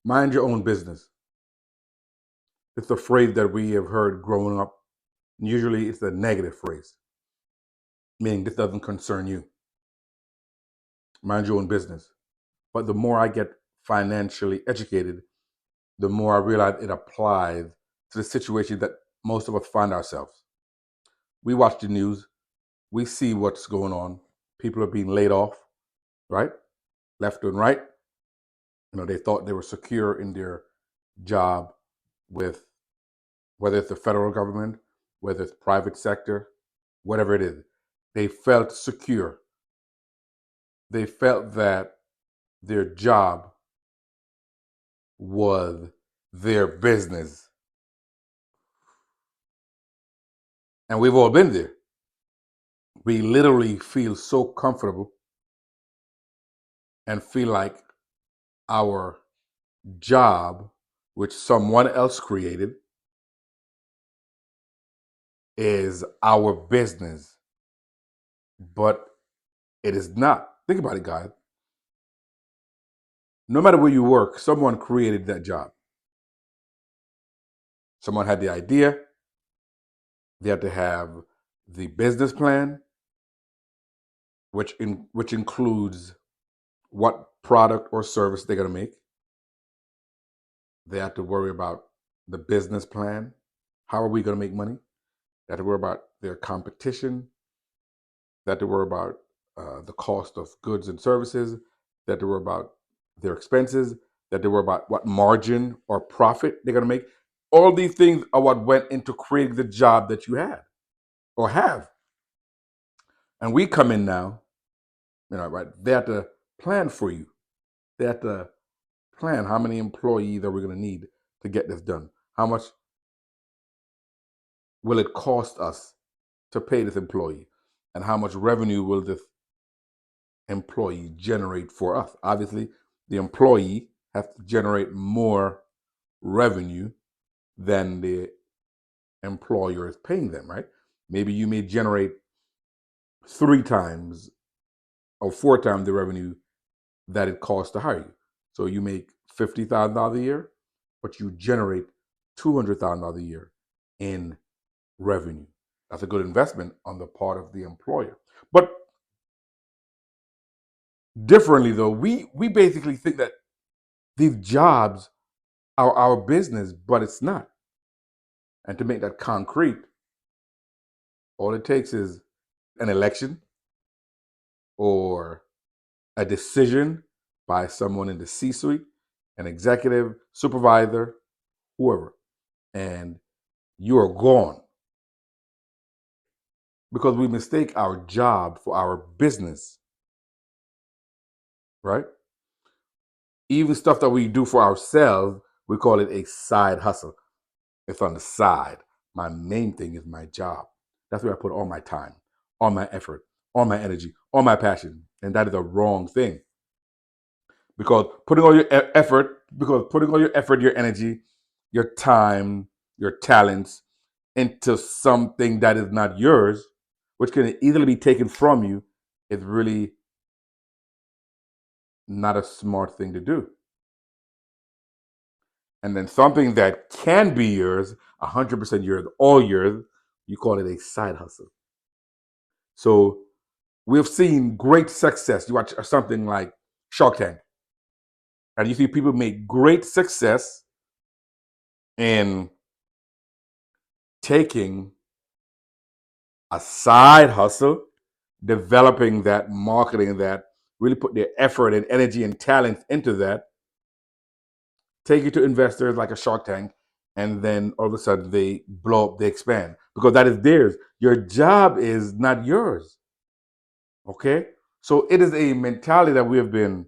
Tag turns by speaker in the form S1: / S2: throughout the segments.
S1: Mind your own business. It's a phrase that we have heard growing up. Usually it's a negative phrase, meaning this doesn't concern you. Mind your own business. But the more I get financially educated, the more I realize it applies to the situation that most of us find ourselves. We watch the news, we see what's going on. People are being laid off, right? Left and right. They thought they were secure in their job with whether it's the federal government, whether it's private sector, whatever it is. They felt secure. They felt that their job was their business. And we've all been there. We literally feel so comfortable and feel like our job, which someone else created, is our business. But it is not. Think about it, guys. No matter where you work, someone created that job. Someone had the idea. They had to have the business plan, which includes what product or service they're going to make. They have to worry about the business plan. How are we going to make money? They have to worry about their competition. They have to worry about the cost of goods and services. They have to worry about their expenses. They have to worry about what margin or profit they're going to make. All these things are what went into creating the job that you had or have. And we come in now, right? They have to plan for you. They have to plan how many employees are we going to need to get this done. How much will it cost us to pay this employee? And how much revenue will this employee generate for us? Obviously, the employee has to generate more revenue than the employer is paying them, right? Maybe you may generate 3 times or 4 times the revenue that it costs to hire you. So you make $50,000 a year, but you generate $200,000 a year in revenue. That's a good investment on the part of the employer. But differently though, we basically think that these jobs are our business, but it's not. And to make that concrete, all it takes is an election or a decision by someone in the C-suite, an executive, supervisor, whoever, and you are gone because we mistake our job for our business, right? Even stuff that we do for ourselves, we call it a side hustle. It's on the side. My main thing is my job. That's where I put all my time, all my effort, all my energy, all my passion. And that is a wrong thing. Because putting all your effort, your energy, your time, your talents into something that is not yours, which can easily be taken from you, is really not a smart thing to do. And then something that can be yours, 100% yours, all yours, you call it a side hustle. So we've seen great success. You watch something like Shark Tank, and you see people make great success in taking a side hustle, developing that, marketing that, really put their effort and energy and talent into that, take it to investors like a Shark Tank, and then all of a sudden they blow up, they expand because that is theirs. Your job is not yours. Okay? So it is a mentality that we have been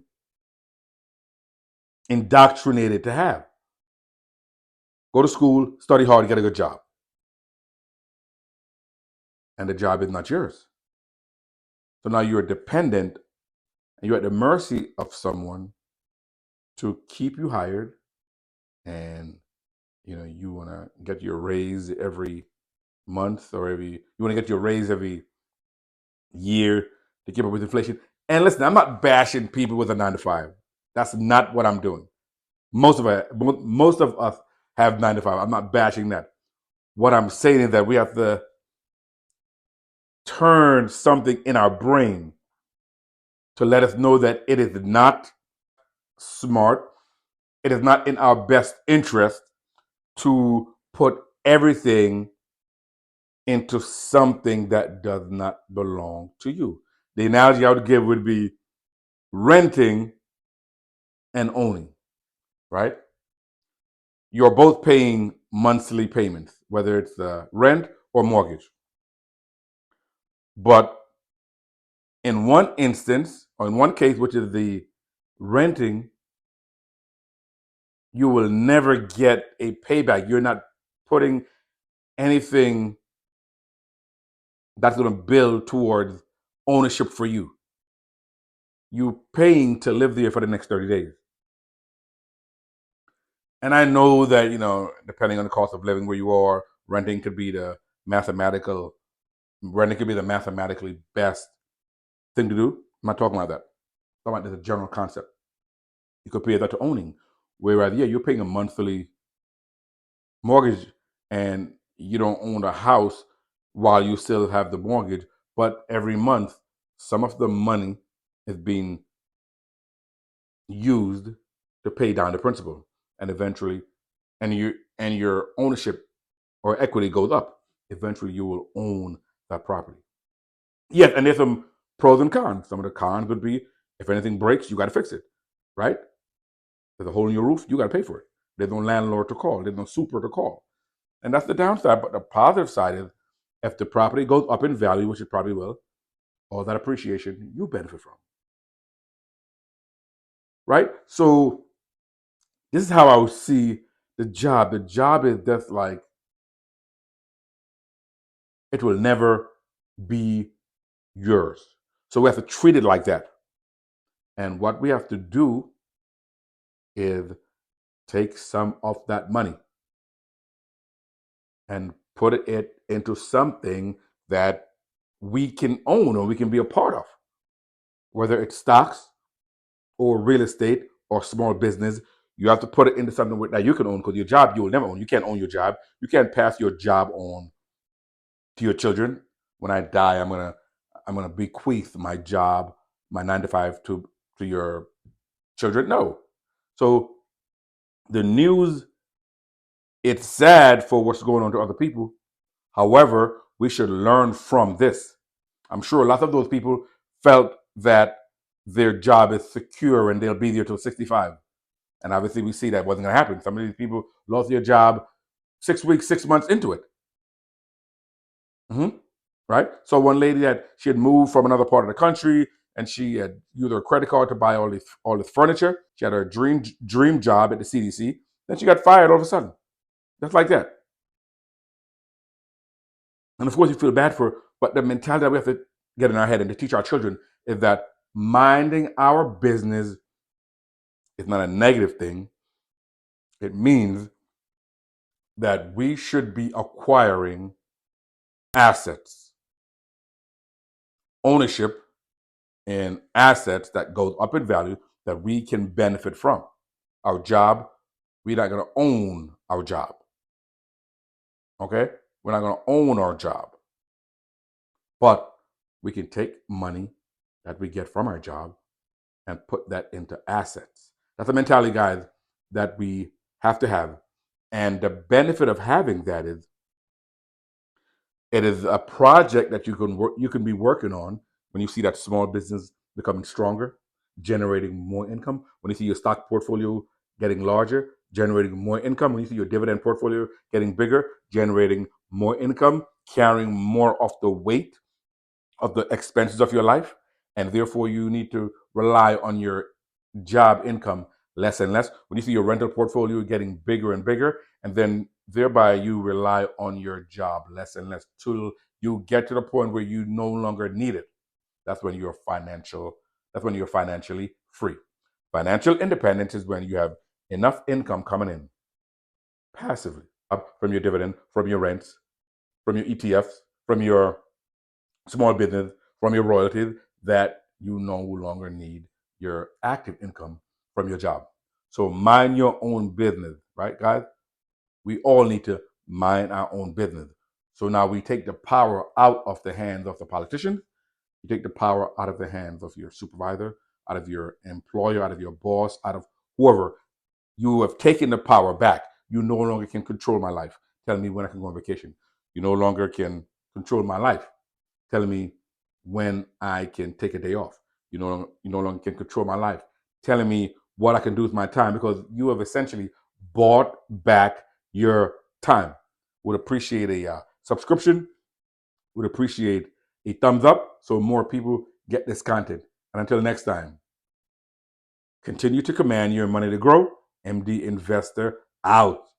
S1: indoctrinated to have. Go to school, study hard, get a good job. And the job is not yours. So now you're dependent and you're at the mercy of someone to keep you hired, and you want to get your raise every month, or you want to get your raise every year to keep up with inflation. And listen, I'm not bashing people with a 9 to 5. That's not what I'm doing. Most of us have 9 to 5. I'm not bashing that. What I'm saying is that we have to turn something in our brain to let us know that it is not smart, it is not in our best interest to put everything into something that does not belong to you. The analogy I would give would be renting and owning, right? You're both paying monthly payments, whether it's rent or mortgage. But in one instance, or in one case, which is the renting, you will never get a payback. You're not putting anything that's going to build towards ownership for you. You're paying to live there for the next 30 days. And I know that, depending on the cost of living where you are, renting could be the mathematical, renting could be the mathematically best thing to do. I'm not talking about that. I'm talking about the general concept. You compare that to owning, whereas, yeah, you're paying a monthly mortgage and you don't own a house while you still have the mortgage, but every month, some of the money is being used to pay down the principal, and eventually, and your ownership or equity goes up. Eventually, you will own that property. Yes, and there's some pros and cons. Some of the cons would be if anything breaks, you got to fix it, right? There's a hole in your roof, you got to pay for it. There's no landlord to call. There's no super to call, and that's the downside. But the positive side is, if the property goes up in value, which it probably will, all that appreciation you benefit from, right? So this is how I would see the job. The job is just like, it will never be yours. So we have to treat it like that. And what we have to do is take some of that money and put it into something that we can own or we can be a part of, whether it's stocks or real estate or small business. You have to put it into something that you can own, because your job you will never own. You can't own your job. You can't pass your job on to your children. When I die, I'm gonna bequeath my job, my 9 to 5, to your children. No. So the news, it's sad for what's going on to other people. However, we should learn from this. I'm sure a lot of those people felt that their job is secure and they'll be there till 65. And obviously, we see that wasn't going to happen. Some of these people lost their job 6 weeks, 6 months into it. Right? So one lady she had moved from another part of the country, and she had used her credit card to buy all this furniture. She had her dream job at the CDC. Then she got fired all of a sudden, just like that. And of course, you feel bad for her, but the mentality that we have to get in our head and to teach our children is that minding our business is not a negative thing. It means that we should be acquiring assets, ownership in assets that goes up in value that we can benefit from. Our job, we're not going to own our job. Okay? We're not going to own our job. But we can take money that we get from our job and put that into assets. That's a mentality, guys, that we have to have. And the benefit of having that is, it is a project that you can be working on when you see that small business becoming stronger, generating more income. When you see your stock portfolio getting larger, generating more income. When you see your dividend portfolio getting bigger, generating more income, carrying more of the weight of the expenses of your life. And therefore, you need to rely on your job income less and less. When you see your rental portfolio getting bigger and bigger, and then thereby you rely on your job less and less till you get to the point where you no longer need it. That's when you're financially free. Financial independence is when you have enough income coming in passively from your dividend, from your rents, from your ETFs, from your small business, from your royalties, that you no longer need your active income from your job. So mind your own business, right, guys? We all need to mind our own business. So now we take the power out of the hands of the politicians. You take the power out of the hands of your supervisor, out of your employer, out of your boss, out of whoever. You have taken the power back. You no longer can control my life, telling me when I can go on vacation. You no longer can control my life, telling me when I can take a day off. You no longer can control my life, telling me what I can do with my time, because you have essentially bought back your time. Would appreciate a subscription. Would appreciate a thumbs up so more people get this content. And until next time, continue to command your money to grow. MD Investor out.